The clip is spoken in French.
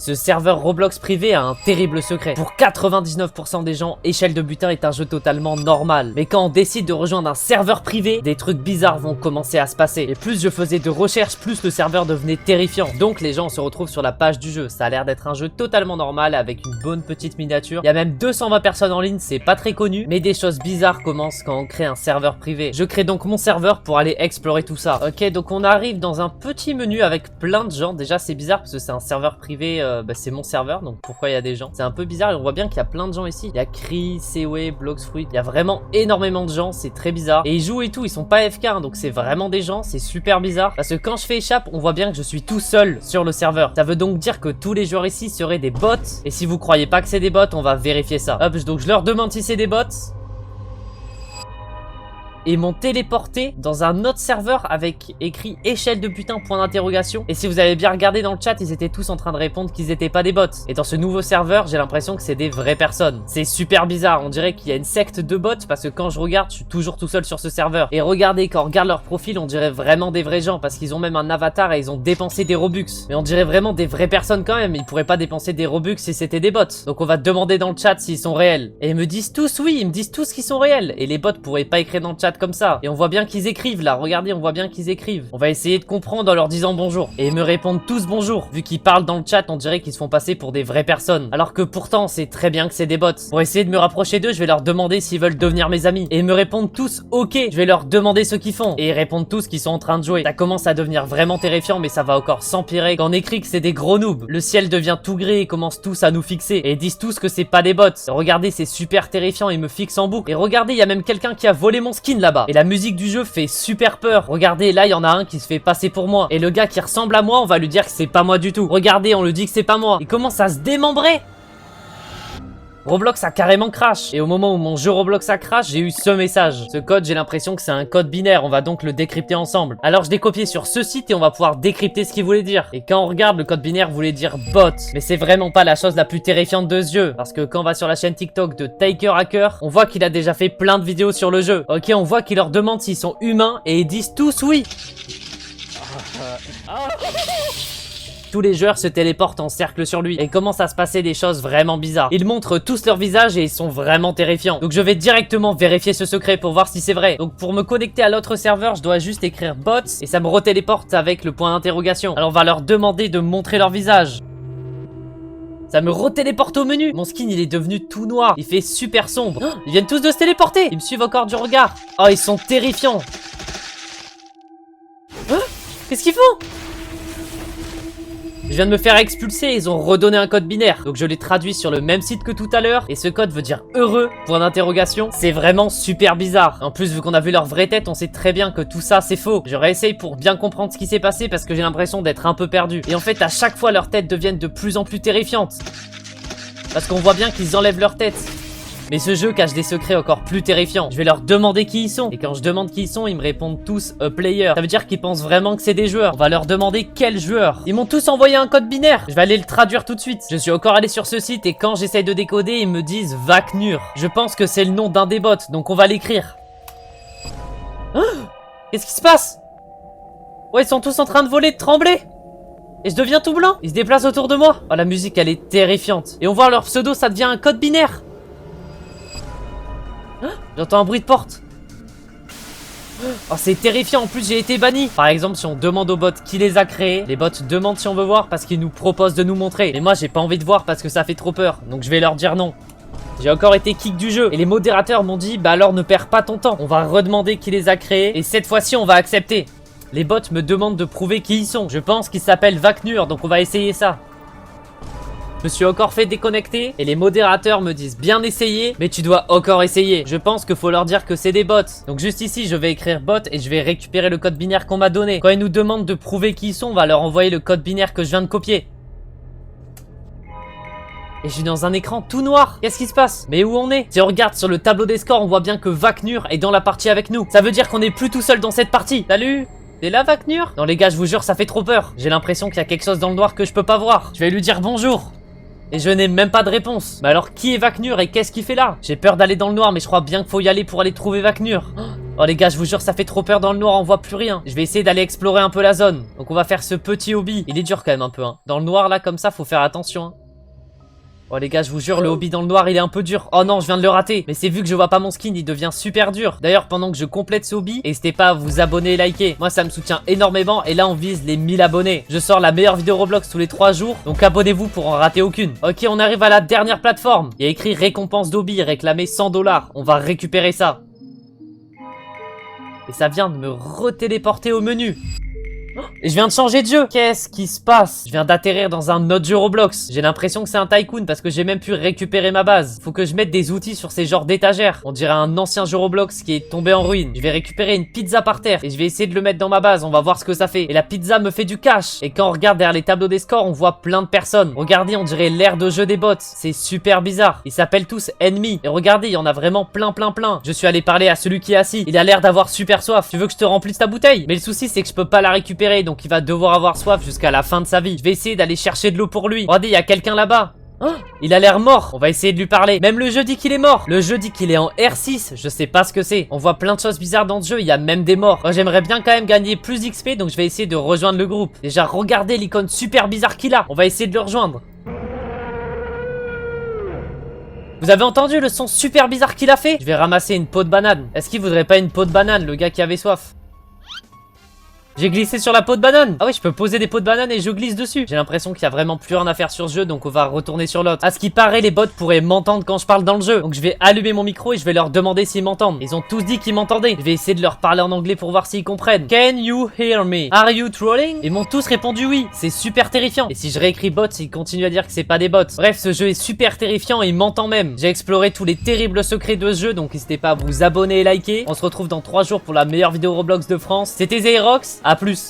Ce serveur Roblox privé a un terrible secret. Pour 99% des gens, Échelle de butin est un jeu totalement normal. Mais quand on décide de rejoindre un serveur privé, des trucs bizarres vont commencer à se passer. Et plus je faisais de recherches, plus le serveur devenait terrifiant. Donc les gens se retrouvent sur la page du jeu. Ça a l'air d'être un jeu totalement normal avec une bonne petite miniature. Il y a même 220 personnes en ligne, c'est pas très connu. Mais des choses bizarres commencent quand on crée un serveur privé. Je crée donc mon serveur pour aller explorer tout ça. Ok, donc on arrive dans un petit menu avec plein de gens. Déjà c'est bizarre parce que c'est un serveur privé. C'est mon serveur, donc pourquoi il y a des gens? C'est un peu bizarre et on voit bien qu'il y a plein de gens ici. Il y a Cree, Sewe, Bloxfruit, il y a vraiment énormément de gens, c'est très bizarre. Et ils jouent et tout, ils sont pas FK, hein, donc c'est vraiment des gens, c'est super bizarre. Parce que quand je fais échappe, on voit bien que je suis tout seul sur le serveur. Ça veut donc dire que tous les joueurs ici seraient des bots. Et si vous croyez pas que c'est des bots, on va vérifier ça. Hop, donc je leur demande si c'est des bots. Et m'ont téléporté dans un autre serveur avec écrit échelle de putain point d'interrogation. Et si vous avez bien regardé dans le chat, ils étaient tous en train de répondre qu'ils étaient pas des bots. Et dans ce nouveau serveur, j'ai l'impression que c'est des vraies personnes. C'est super bizarre, on dirait qu'il y a une secte de bots parce que quand je regarde, je suis toujours tout seul sur ce serveur. Et regardez, quand on regarde leur profil, on dirait vraiment des vrais gens parce qu'ils ont même un avatar et ils ont dépensé des Robux. Mais on dirait vraiment des vraies personnes quand même, ils pourraient pas dépenser des Robux si c'était des bots. Donc on va demander dans le chat s'ils sont réels. Et ils me disent tous oui, ils me disent tous qu'ils sont réels. Et les bots pourraient pas écrire dans le chat comme ça. Et on voit bien qu'ils écrivent là, regardez, on voit bien qu'ils écrivent. On va essayer de comprendre en leur disant bonjour. Et ils me répondent tous bonjour. Vu qu'ils parlent dans le chat, on dirait qu'ils se font passer pour des vraies personnes. Alors que pourtant, c'est très bien que c'est des bots. Pour essayer de me rapprocher d'eux, je vais leur demander s'ils veulent devenir mes amis. Et ils me répondent tous ok. Je vais leur demander ce qu'ils font. Et ils répondent tous qu'ils sont en train de jouer. Ça commence à devenir vraiment terrifiant, mais ça va encore s'empirer quand on écrit que c'est des gros noobs. Le ciel devient tout gris et commence tous à nous fixer. Et ils disent tous que c'est pas des bots. Regardez, c'est super terrifiant, ils me fixent en boucle. Et regardez, il y a même quelqu'un qui a volé mon skin là-bas. Et la musique du jeu fait super peur. Regardez, là il y en a un qui se fait passer pour moi. Et le gars qui ressemble à moi, on va lui dire que c'est pas moi du tout. Regardez, on lui dit que c'est pas moi. Il commence à se démembrer. Roblox a carrément crash. Et au moment où mon jeu Roblox a crash, j'ai eu ce message. Ce code, j'ai l'impression que c'est un code binaire. On va donc le décrypter ensemble. Alors je l'ai copié sur ce site et on va pouvoir décrypter ce qu'il voulait dire. Et quand on regarde, le code binaire voulait dire bot. Mais c'est vraiment pas la chose la plus terrifiante de ce jeu. Parce que quand on va sur la chaîne TikTok de Taker Hacker, on voit qu'il a déjà fait plein de vidéos sur le jeu. Ok, on voit qu'il leur demande s'ils sont humains et ils disent tous oui. Tous les joueurs se téléportent en cercle sur lui et commence à se passer des choses vraiment bizarres. Ils montrent tous leur visage et ils sont vraiment terrifiants. Donc je vais directement vérifier ce secret pour voir si c'est vrai. Donc pour me connecter à l'autre serveur, je dois juste écrire bots et ça me retéléporte avec le point d'interrogation. Alors on va leur demander de me montrer leur visage. Ça me retéléporte au menu. Mon skin il est devenu tout noir. Il fait super sombre. Oh, ils viennent tous de se téléporter. Ils me suivent encore du regard. Oh, ils sont terrifiants. Oh, qu'est-ce qu'ils font? Je viens de me faire expulser et ils ont redonné un code binaire. Donc je l'ai traduit sur le même site que tout à l'heure. Et ce code veut dire heureux, point d'interrogation. C'est vraiment super bizarre. En plus, vu qu'on a vu leur vraie tête, on sait très bien que tout ça c'est faux. Je réessaye pour bien comprendre ce qui s'est passé parce que j'ai l'impression d'être un peu perdu. Et en fait, à chaque fois, leurs têtes deviennent de plus en plus terrifiantes. Parce qu'on voit bien qu'ils enlèvent leur tête. Mais ce jeu cache des secrets encore plus terrifiants. Je vais leur demander qui ils sont. Et quand je demande qui ils sont, ils me répondent tous a player. Ça veut dire qu'ils pensent vraiment que c'est des joueurs. On va leur demander quel joueur. Ils m'ont tous envoyé un code binaire. Je vais aller le traduire tout de suite. Je suis encore allé sur ce site et quand j'essaye de décoder, ils me disent Vaknur. Je pense que c'est le nom d'un des bots, donc on va l'écrire. Oh, qu'est-ce qui se passe? Ouais, ils sont tous en train de voler, de trembler. Et je deviens tout blanc. Ils se déplacent autour de moi. Oh, la musique, elle est terrifiante. Et on voit leur pseudo, ça devient un code binaire. J'entends un bruit de porte. Oh, c'est terrifiant. En plus, j'ai été banni. Par exemple, si on demande aux bots qui les a créés, les bots demandent si on veut voir parce qu'ils nous proposent de nous montrer. Et moi, j'ai pas envie de voir parce que ça fait trop peur. Donc, je vais leur dire non. J'ai encore été kick du jeu. Et les modérateurs m'ont dit, bah alors ne perds pas ton temps. On va redemander qui les a créés. Et cette fois-ci, on va accepter. Les bots me demandent de prouver qui ils sont. Je pense qu'ils s'appellent Vaknur. Donc, on va essayer ça. Je me suis encore fait déconnecter et les modérateurs me disent bien essayer, mais tu dois encore essayer. Je pense qu'il faut leur dire que c'est des bots. Donc juste ici, je vais écrire bot et je vais récupérer le code binaire qu'on m'a donné. Quand ils nous demandent de prouver qui ils sont, on va leur envoyer le code binaire que je viens de copier. Et je suis dans un écran tout noir. Qu'est-ce qui se passe? Mais où on est? Si on regarde sur le tableau des scores, on voit bien que Vaknur est dans la partie avec nous. Ça veut dire qu'on n'est plus tout seul dans cette partie. Salut! T'es là, Vaknur? Non les gars, je vous jure, ça fait trop peur. J'ai l'impression qu'il y a quelque chose dans le noir que je peux pas voir. Je vais lui dire bonjour. Et je n'ai même pas de réponse. Mais alors qui est Vaknur et qu'est-ce qu'il fait là? J'ai peur d'aller dans le noir mais je crois bien qu'il faut y aller pour aller trouver Vaknur. Oh les gars, je vous jure, ça fait trop peur dans le noir, on voit plus rien. Je vais essayer d'aller explorer un peu la zone. Donc on va faire ce petit hobby. Il est dur quand même un peu, hein. Dans le noir là, comme ça, faut faire attention, hein. Oh les gars, je vous jure, le hobby dans le noir, il est un peu dur. Oh non, je viens de le rater. Mais c'est vu que je vois pas mon skin, il devient super dur. D'ailleurs, pendant que je complète ce hobby, n'hésitez pas à vous abonner et liker. Moi, ça me soutient énormément. Et là, on vise les 1000 abonnés. Je sors la meilleure vidéo Roblox tous les 3 jours. Donc abonnez-vous pour en rater aucune. Ok, on arrive à la dernière plateforme. Il y a écrit récompense d'hobby, réclamer 100 $. On va récupérer ça. Et ça vient de me retéléporter au menu. Et je viens de changer de jeu. Qu'est-ce qui se passe? Je viens d'atterrir dans un autre jeu Roblox. J'ai l'impression que c'est un tycoon parce que j'ai même pu récupérer ma base. Faut que je mette des outils sur ces genres d'étagères. On dirait un ancien jeu Roblox qui est tombé en ruine. Je vais récupérer une pizza par terre et je vais essayer de le mettre dans ma base. On va voir ce que ça fait. Et la pizza me fait du cash. Et quand on regarde derrière les tableaux des scores, on voit plein de personnes. Regardez, on dirait l'aire de jeu des bots. C'est super bizarre. Ils s'appellent tous ennemis. Et regardez, il y en a vraiment plein. Je suis allé parler à celui qui est assis. Il a l'air d'avoir super soif. Tu veux que je te remplisse ta bouteille? Mais le souci, c'est que je peux pas la récupérer. Donc il va devoir avoir soif jusqu'à la fin de sa vie. Je vais essayer d'aller chercher de l'eau pour lui. Regardez, il y a quelqu'un là-bas. Oh, il a l'air mort. On va essayer de lui parler. Même le jeu dit qu'il est mort. Le jeu dit qu'il est en R6. Je sais pas ce que c'est. On voit plein de choses bizarres dans ce jeu. Il y a même des morts. Moi, j'aimerais bien quand même gagner plus d'XP. Donc je vais essayer de rejoindre le groupe. Déjà, regardez l'icône super bizarre qu'il a. On va essayer de le rejoindre. Vous avez entendu le son super bizarre qu'il a fait? Je vais ramasser une peau de banane. Est-ce qu'il voudrait pas une peau de banane, le gars qui avait soif? J'ai glissé sur la peau de banane. Ah oui, je peux poser des peaux de banane et je glisse dessus. J'ai l'impression qu'il y a vraiment plus rien à faire sur ce jeu, donc on va retourner sur l'autre. À ce qui paraît, les bots pourraient m'entendre quand je parle dans le jeu. Donc je vais allumer mon micro et je vais leur demander s'ils m'entendent. Ils ont tous dit qu'ils m'entendaient. Je vais essayer de leur parler en anglais pour voir s'ils comprennent. Can you hear me? Are you trolling? Ils m'ont tous répondu oui. C'est super terrifiant. Et si je réécris bots, ils continuent à dire que c'est pas des bots. Bref, ce jeu est super terrifiant et il m'entend même. J'ai exploré tous les terribles secrets de ce jeu, donc n'hésitez pas à vous abonner et liker. On se retrouve dans 3 jours pour la meilleure vidéo Roblox de France. C'était Zerox, à plus.